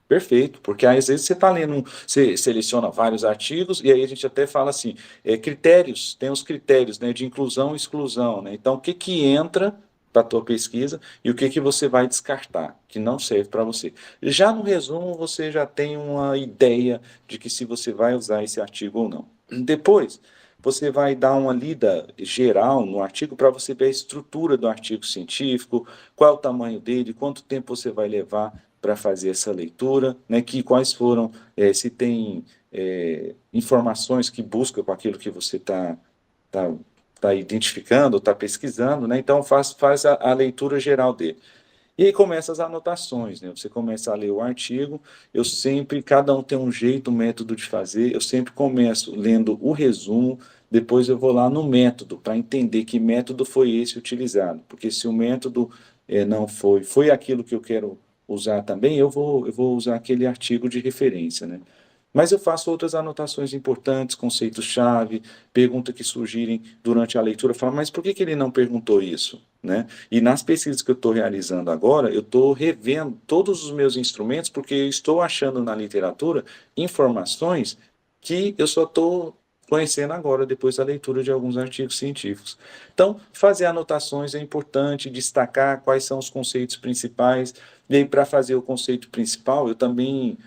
perfeito, porque aí, às vezes você está lendo, você seleciona vários artigos e aí a gente até fala assim, critérios, tem os critérios, né, de inclusão e exclusão, né? Então, o que que entra para a tua pesquisa e o que que você vai descartar, que não serve para você. Já no resumo, você já tem uma ideia de que se você vai usar esse artigo ou não. Depois, você vai dar uma lida geral no artigo para você ver a estrutura do artigo científico, qual é o tamanho dele, quanto tempo você vai levar para fazer essa leitura, né, que quais foram, se tem informações que busca com aquilo que você tá, tá identificando, está pesquisando, né, então faz a leitura geral dele. E aí começa as anotações, né? Você começa a ler o artigo, cada um tem um jeito, um método de fazer, eu sempre começo lendo o resumo, depois eu vou lá no método, para entender que método foi esse utilizado, porque se o método não foi aquilo que eu quero usar também, eu vou usar aquele artigo de referência, né? Mas eu faço outras anotações importantes, conceitos-chave, perguntas que surgirem durante a leitura. Eu falo, mas por que que ele não perguntou isso? Né? E nas pesquisas que eu estou realizando agora, eu estou revendo todos os meus instrumentos, porque eu estou achando na literatura informações que eu só estou conhecendo agora, depois da leitura de alguns artigos científicos. Então, fazer anotações é importante, destacar quais são os conceitos principais. E aí, para fazer o conceito principal, eu também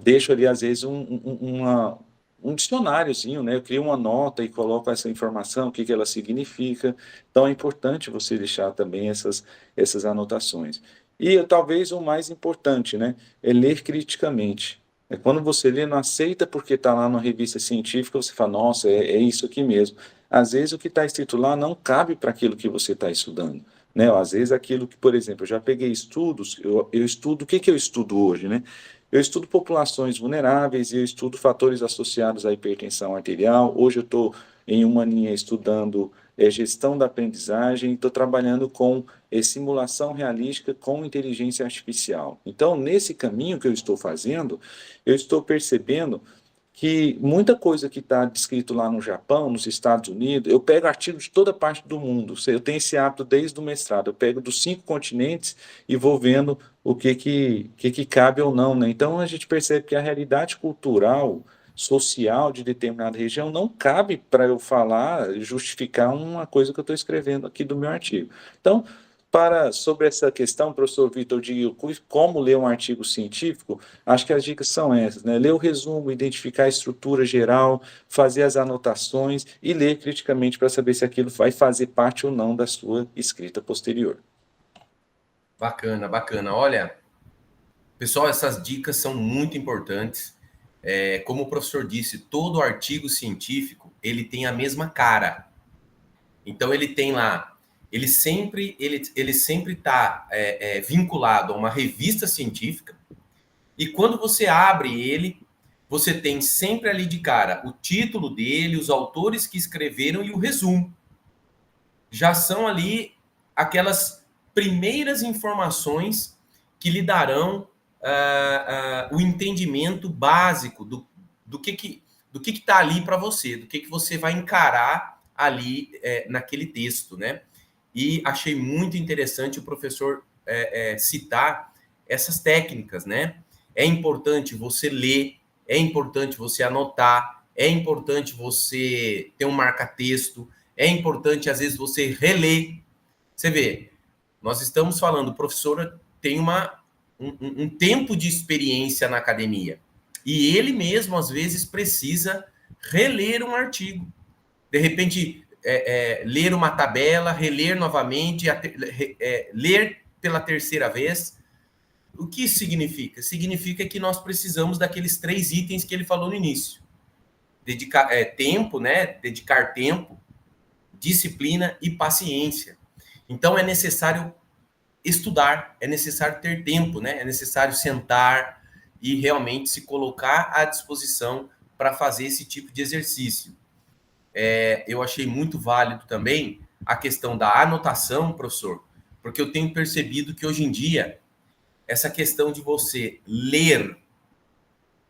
deixo ali, às vezes, um dicionáriozinho, né? Eu crio uma nota e coloco essa informação, o que que ela significa. Então, é importante você deixar também essas anotações. E talvez o mais importante, né? É ler criticamente. É quando você lê, não aceita porque está lá numa revista científica, você fala, nossa, é isso aqui mesmo. Às vezes o que está escrito lá não cabe para aquilo que você está estudando. Né? Ou, às vezes aquilo que, por exemplo, eu já peguei estudos, eu estudo, o que que eu estudo hoje, né? Eu estudo populações vulneráveis e eu estudo fatores associados à hipertensão arterial. Hoje eu estou em uma linha estudando gestão da aprendizagem, estou trabalhando com simulação realística com inteligência artificial. Então, nesse caminho que eu estou fazendo, eu estou percebendo que muita coisa que está descrito lá no Japão, nos Estados Unidos, eu pego artigos de toda parte do mundo. Eu tenho esse hábito desde o mestrado. Eu pego dos 5 continentes e vou vendo o que cabe ou não, né? Então a gente percebe que a realidade cultural, social de determinada região não cabe para eu falar, justificar uma coisa que eu estou escrevendo aqui do meu artigo. Então, sobre essa questão, professor Vitor, de como ler um artigo científico, acho que as dicas são essas, né? Ler o resumo, identificar a estrutura geral, fazer as anotações e ler criticamente para saber se aquilo vai fazer parte ou não da sua escrita posterior. Bacana, bacana. Olha, pessoal, essas dicas são muito importantes. Como o professor disse, todo artigo científico ele tem a mesma cara. Então ele tem lá, ele sempre está vinculado a uma revista científica. E quando você abre ele, você tem sempre ali de cara o título dele, os autores que escreveram e o resumo. Já são ali aquelas primeiras informações que lhe darão o entendimento básico do que do que está ali para você, do que você vai encarar ali naquele texto, né? E achei muito interessante o professor citar essas técnicas, né? É importante você ler, é importante você anotar, é importante você ter um marca-texto, é importante, às vezes, você reler. Você vê, nós estamos falando, o professor tem um tempo de experiência na academia. E ele mesmo, às vezes, precisa reler um artigo. De repente, ler uma tabela, reler novamente, ler pela terceira vez. O que isso significa? Significa que nós precisamos daqueles 3 itens que ele falou no início. Dedicar tempo, né? Dedicar tempo, disciplina e paciência. Então, é necessário estudar, é necessário ter tempo, né? É necessário sentar e realmente se colocar à disposição para fazer esse tipo de exercício. Eu achei muito válido também a questão da anotação, professor, porque eu tenho percebido que hoje em dia essa questão de você ler,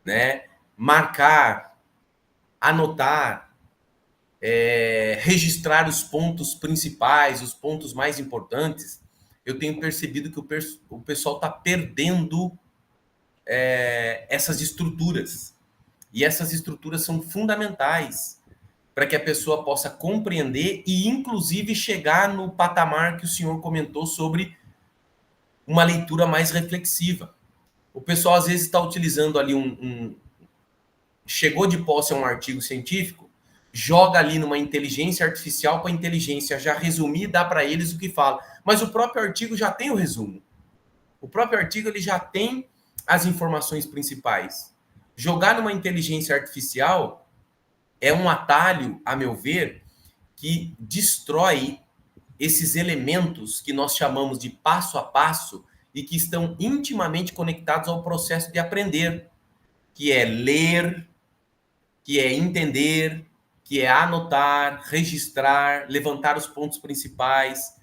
né, marcar, anotar, registrar os pontos principais, os pontos mais importantes, eu tenho percebido que o pessoal está perdendo essas estruturas. E essas estruturas são fundamentais para que a pessoa possa compreender e, inclusive, chegar no patamar que o senhor comentou sobre uma leitura mais reflexiva. O pessoal, às vezes, está utilizando ali chegou de posse a um artigo científico, joga ali numa inteligência artificial para a inteligência já resumir e dar para eles o que fala. Mas o próprio artigo já tem o resumo. O próprio artigo ele já tem as informações principais. Jogar numa inteligência artificial é um atalho, a meu ver, que destrói esses elementos que nós chamamos de passo a passo e que estão intimamente conectados ao processo de aprender, que é ler, que é entender, que é anotar, registrar, levantar os pontos principais.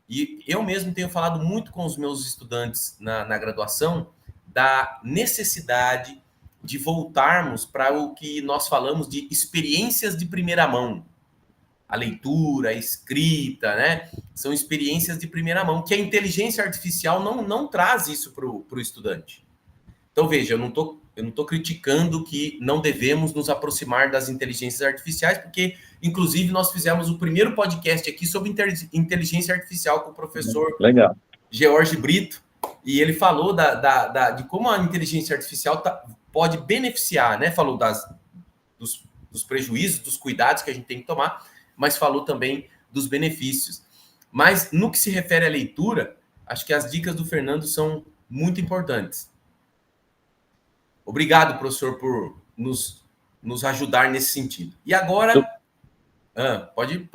E eu mesmo tenho falado muito com os meus estudantes na graduação da necessidade de voltarmos para o que nós falamos de experiências de primeira mão. A leitura, a escrita, né? São experiências de primeira mão, que a inteligência artificial não traz isso para o estudante. Então, veja, eu não estou criticando que não devemos nos aproximar das inteligências artificiais, porque, inclusive, nós fizemos o primeiro podcast aqui sobre inteligência artificial com o professor Legal. George Brito, e ele falou de como a inteligência artificial pode beneficiar, né? Falou dos prejuízos, dos cuidados que a gente tem que tomar, mas falou também dos benefícios. Mas, no que se refere à leitura, acho que as dicas do Fernando são muito importantes. Obrigado, professor, por nos ajudar nesse sentido. E agora, pode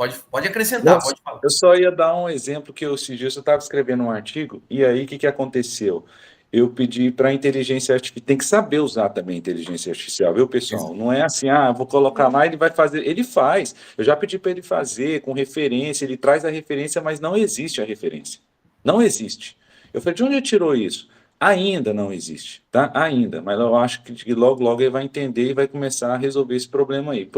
acrescentar, pode falar. Eu só ia dar um exemplo que esses dias eu estava escrevendo um artigo, e aí o que aconteceu? Eu pedi para a inteligência artificial, tem que saber usar também a inteligência artificial, viu, pessoal? Não é assim, vou colocar lá, ele vai fazer. Ele faz. Eu já pedi para ele fazer com referência, ele traz a referência, mas não existe a referência. Não existe. Eu falei, de onde ele tirou isso? Ainda não existe, tá? Ainda, mas eu acho que logo, logo ele vai entender e vai começar a resolver esse problema aí.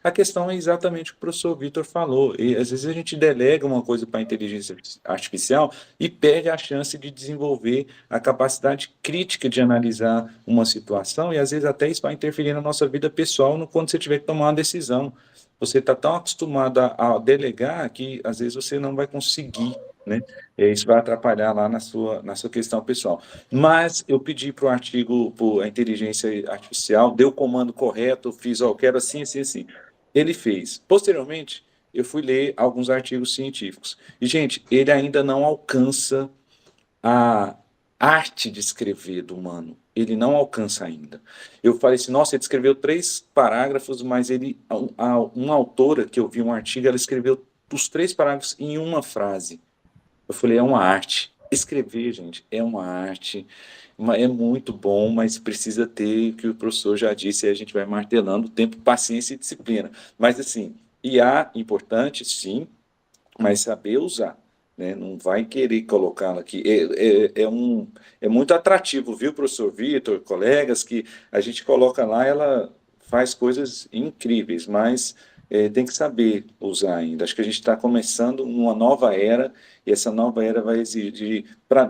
A questão é exatamente o que o professor Vitor falou. E, às vezes a gente delega uma coisa para a inteligência artificial e perde a chance de desenvolver a capacidade crítica de analisar uma situação e às vezes até isso vai interferir na nossa vida pessoal quando você tiver que tomar uma decisão. Você está tão acostumado a delegar que às vezes você não vai conseguir, né? E isso vai atrapalhar lá na sua questão pessoal. Mas eu pedi para o artigo, para a inteligência artificial, deu o comando correto, fiz, quero assim, assim, assim. Ele fez. Posteriormente, eu fui ler alguns artigos científicos. E, gente, ele ainda não alcança a arte de escrever do humano. Ele não alcança ainda. Eu falei assim, nossa, ele escreveu 3 parágrafos, mas uma autora que eu vi um artigo, ela escreveu os 3 parágrafos em uma frase. Eu falei, é uma arte. Escrever, gente, é uma arte. É muito bom, mas precisa ter, o que o professor já disse, e a gente vai martelando, tempo, paciência e disciplina. Mas, assim, IA importante, sim, mas saber usar, né? Não vai querer colocá-la aqui. É muito atrativo, viu, professor Vitor, colegas, que a gente coloca lá, ela faz coisas incríveis, mas tem que saber usar ainda. Acho que a gente está começando uma nova era, e essa nova era vai exigir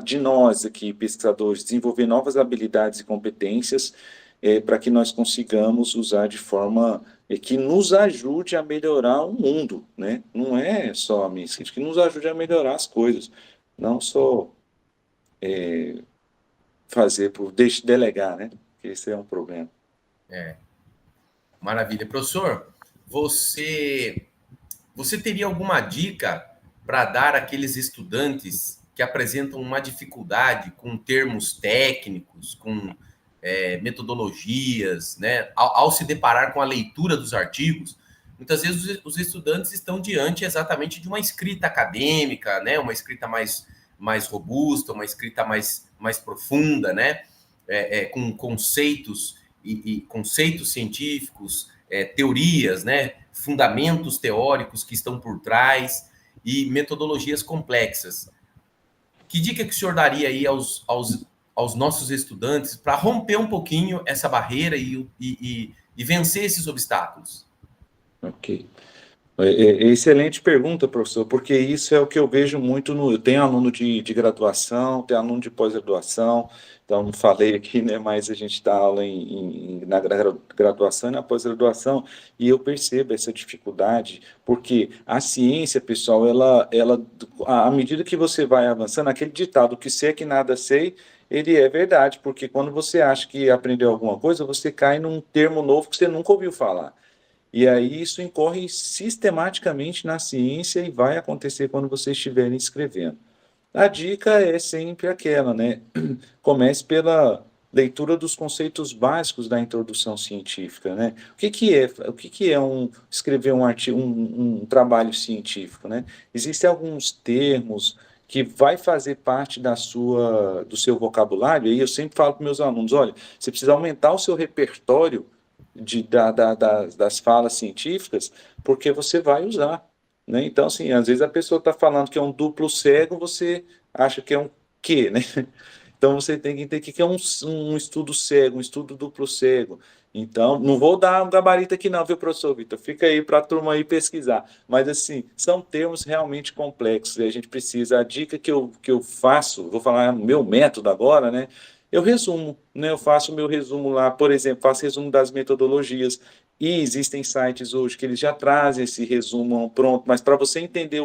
de nós aqui, pesquisadores, desenvolver novas habilidades e competências para que nós consigamos usar de forma que nos ajude a melhorar o mundo, né? Não é só a minha, que nos ajude a melhorar as coisas, não só fazer por delegar, né? Que esse é um problema. Maravilha. Professor, você teria alguma dica para dar àqueles estudantes que apresentam uma dificuldade com termos técnicos, com metodologias, né? Ao se deparar com a leitura dos artigos, muitas vezes os estudantes estão diante exatamente de uma escrita acadêmica, né? Uma escrita mais robusta, uma escrita mais profunda, né? Com conceitos e conceitos científicos, teorias, né? Fundamentos teóricos que estão por trás e metodologias complexas. Que dica que o senhor daria aí aos nossos estudantes para romper um pouquinho essa barreira e vencer esses obstáculos? Ok. Excelente pergunta, professor, porque isso é o que eu vejo muito no. Eu tenho aluno de graduação, tenho aluno de pós-graduação, então não falei aqui, né? Mas a gente dá aula na graduação e na pós-graduação, e eu percebo essa dificuldade, porque a ciência, pessoal, à medida que você vai avançando, aquele ditado que sei é que nada sei, ele é verdade, porque quando você acha que aprendeu alguma coisa, você cai num termo novo que você nunca ouviu falar. E aí isso incorre sistematicamente na ciência e vai acontecer quando vocês estiverem escrevendo. A dica é sempre aquela, né? Comece pela leitura dos conceitos básicos da introdução científica, né? O que que é escrever um artigo, um trabalho científico, né? Existem alguns termos que vai fazer parte do seu vocabulário, e eu sempre falo para meus alunos, olha, você precisa aumentar o seu repertório das falas científicas, porque você vai usar, né? Então, assim, às vezes a pessoa está falando que é um duplo cego, você acha que é um quê, né? Então, você tem que entender o que é um estudo cego, um estudo duplo cego. Então, não vou dar um gabarito aqui não, viu, professor Vitor? Fica aí para a turma aí pesquisar. Mas, assim, são termos realmente complexos e a gente precisa... A dica que eu faço, vou falar meu método agora, né? Eu resumo, né? Eu faço o meu resumo lá, por exemplo, faço resumo das metodologias. E existem sites hoje que eles já trazem esse resumo pronto, mas para você entender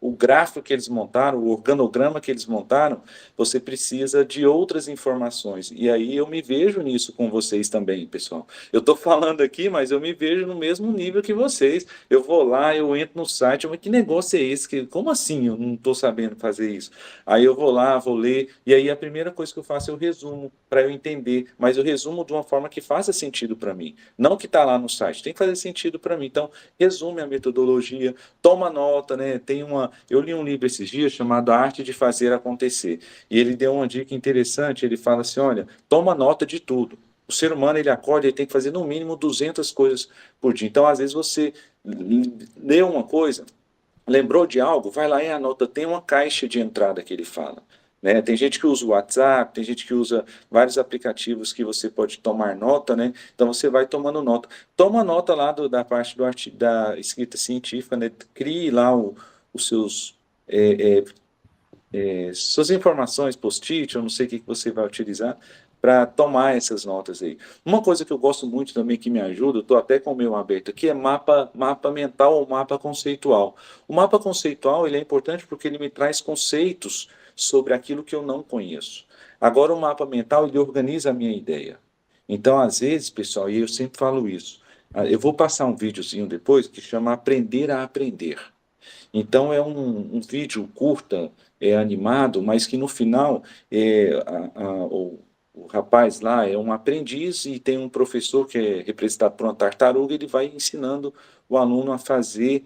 o gráfico que eles montaram, o organograma que eles montaram, você precisa de outras informações. E aí eu me vejo nisso com vocês também, pessoal. Eu estou falando aqui, mas eu me vejo no mesmo nível que vocês. Eu vou lá, eu entro no site, mas que negócio é esse? Como assim eu não estou sabendo fazer isso? Aí eu vou lá, vou ler, e aí a primeira coisa que eu faço é o resumo, para eu entender, mas eu resumo de uma forma que faça sentido para mim. Não que está lá no site, tem que fazer sentido para mim. Então, resume a metodologia, toma nota, né? Eu li um livro esses dias chamado A Arte de Fazer Acontecer. E ele deu uma dica interessante, ele fala assim, olha, toma nota de tudo. O ser humano, ele acorda, ele tem que fazer no mínimo 200 coisas por dia. Então, às vezes, você lê uma coisa, lembrou de algo, vai lá e anota. Tem uma caixa de entrada que ele fala. Né? Tem gente que usa o WhatsApp, tem gente que usa vários aplicativos que você pode tomar nota, né? Então você vai tomando nota. Toma nota lá da parte da escrita científica, né? Crie lá os seus suas informações, post-it, eu não sei o que você vai utilizar para tomar essas notas aí. Uma coisa que eu gosto muito também que me ajuda, eu estou até com o meu aberto aqui, é mapa mental ou mapa conceitual. O mapa conceitual ele é importante porque ele me traz conceitos sobre aquilo que eu não conheço. Agora, o mapa mental ele organiza a minha ideia. Então, às vezes, pessoal, e eu sempre falo isso, eu vou passar um videozinho depois que chama Aprender a Aprender. Então é um vídeo curta, animado, mas que no final o rapaz lá é um aprendiz e tem um professor que é representado por uma tartaruga, ele vai ensinando o aluno a fazer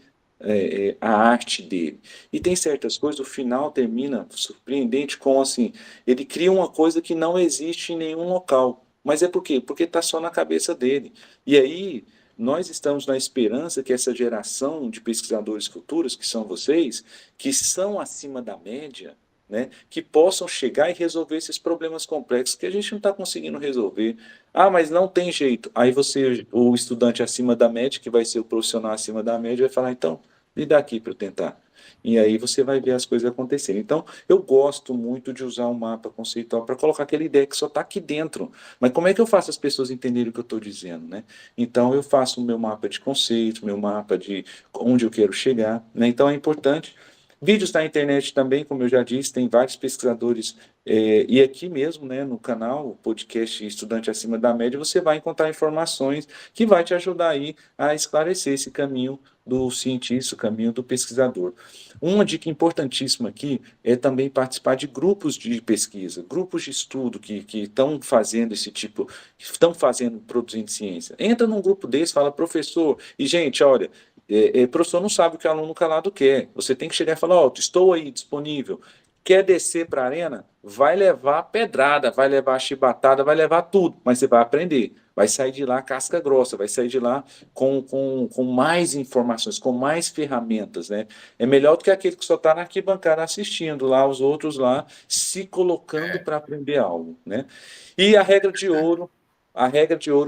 a arte dele. E tem certas coisas, o final termina surpreendente com assim, ele cria uma coisa que não existe em nenhum local. Mas é por quê? Porque está só na cabeça dele. E aí nós estamos na esperança que essa geração de pesquisadores futuros, que são vocês, que são acima da média, né, que possam chegar e resolver esses problemas complexos que a gente não está conseguindo resolver. Ah, mas não tem jeito. Aí você, o estudante acima da média, que vai ser o profissional acima da média, vai falar, então, me dá aqui para eu tentar. E aí você vai ver as coisas acontecerem. Então, eu gosto muito de usar um mapa conceitual para colocar aquela ideia que só está aqui dentro. Mas como é que eu faço as pessoas entenderem o que eu estou dizendo, né? Então, eu faço o meu mapa de conceitos, meu mapa de onde eu quero chegar, né? Então, é importante. Vídeos na internet também, como eu já disse, tem vários pesquisadores, e aqui mesmo, né, no canal, o podcast Estudante Acima da Média, você vai encontrar informações que vai te ajudar aí a esclarecer esse caminho do cientista, o caminho do pesquisador. Uma dica importantíssima aqui é também participar de grupos de pesquisa, grupos de estudo que estão fazendo esse tipo, que estão fazendo, produzindo ciência. Entra num grupo desse, fala, professor, e gente, olha, professor não sabe o que o aluno calado quer. Você tem que chegar e falar, ó, estou aí disponível. Quer descer para a arena? Vai levar pedrada, vai levar chibatada, vai levar tudo, mas você vai aprender. Vai sair de lá casca grossa, vai sair de lá com mais informações, com mais ferramentas, né? É melhor do que aquele que só está na arquibancada assistindo lá, os outros lá, se colocando para aprender algo, né? E a regra de ouro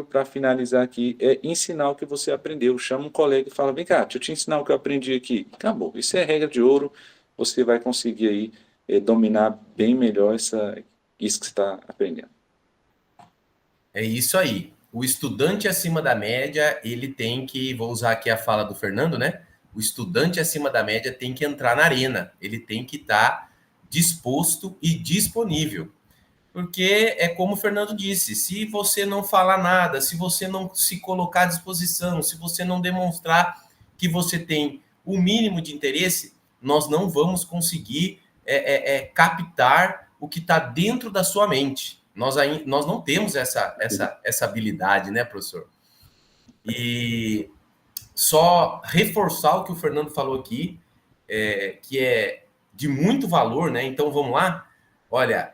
para finalizar aqui é ensinar o que você aprendeu. Chama um colega e fala, vem cá, deixa eu te ensinar o que eu aprendi aqui. Acabou, isso é a regra de ouro, você vai conseguir aí dominar bem melhor isso que você está aprendendo. É isso aí. O estudante acima da média, ele tem que, vou usar aqui a fala do Fernando, né? O estudante acima da média tem que entrar na arena, ele tem que estar disposto e disponível. Porque é como o Fernando disse, se você não falar nada, se você não se colocar à disposição, se você não demonstrar que você tem o mínimo de interesse, nós não vamos conseguir captar o que está dentro da sua mente. Nós não temos essa habilidade, né, professor? E só reforçar o que o Fernando falou aqui, que é de muito valor, né? Então, vamos lá. Olha,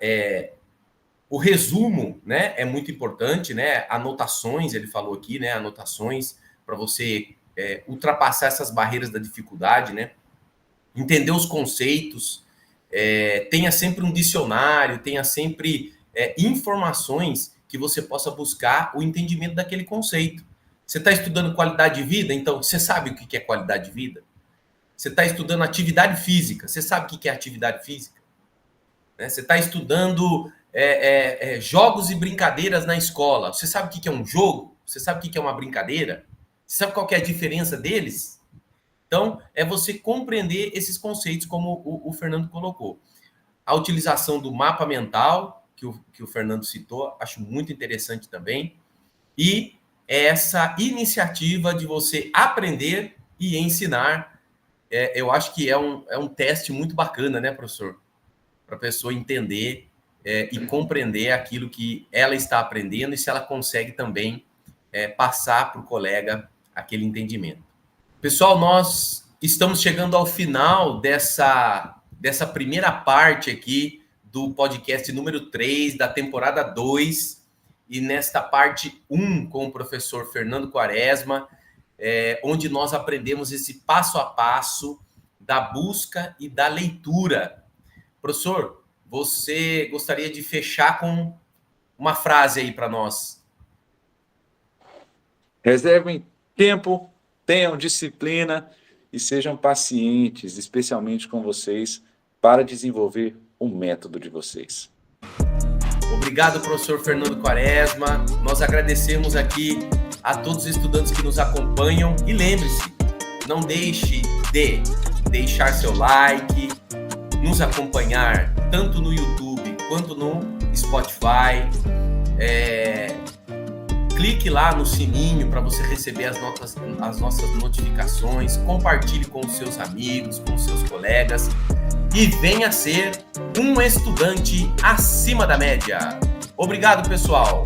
o resumo, né, é muito importante, né? Anotações, ele falou aqui, né? Anotações para você ultrapassar essas barreiras da dificuldade, né? Entender os conceitos, tenha sempre um dicionário, tenha sempre informações que você possa buscar o entendimento daquele conceito. Você está estudando qualidade de vida, então você sabe o que é qualidade de vida? Você está estudando atividade física, você sabe o que é atividade física? Né? Você está estudando jogos e brincadeiras na escola, você sabe o que é um jogo? Você sabe o que é uma brincadeira? Você sabe qual é a diferença deles? Então, é você compreender esses conceitos, como o Fernando colocou. A utilização do mapa mental, que o Fernando citou, acho muito interessante também. E essa iniciativa de você aprender e ensinar, eu acho que é um teste muito bacana, né, professor? Para a pessoa entender e compreender aquilo que ela está aprendendo e se ela consegue também passar para o colega aquele entendimento. Pessoal, nós estamos chegando ao final dessa primeira parte aqui do podcast número 3 da temporada 2, e nesta parte 1 com o professor Fernando Quaresma, onde nós aprendemos esse passo a passo da busca e da leitura. Professor, você gostaria de fechar com uma frase aí para nós? Reservem tempo, tenham disciplina e sejam pacientes, especialmente com vocês, para desenvolver o método de vocês. Obrigado, professor Fernando Quaresma. Nós agradecemos aqui a todos os estudantes que nos acompanham. E lembre-se, não deixe de deixar seu like, nos acompanhar tanto no YouTube quanto no Spotify. Clique lá no sininho para você receber as nossas notificações. Compartilhe com os seus amigos, com os seus colegas. E venha ser um estudante acima da média. Obrigado, pessoal!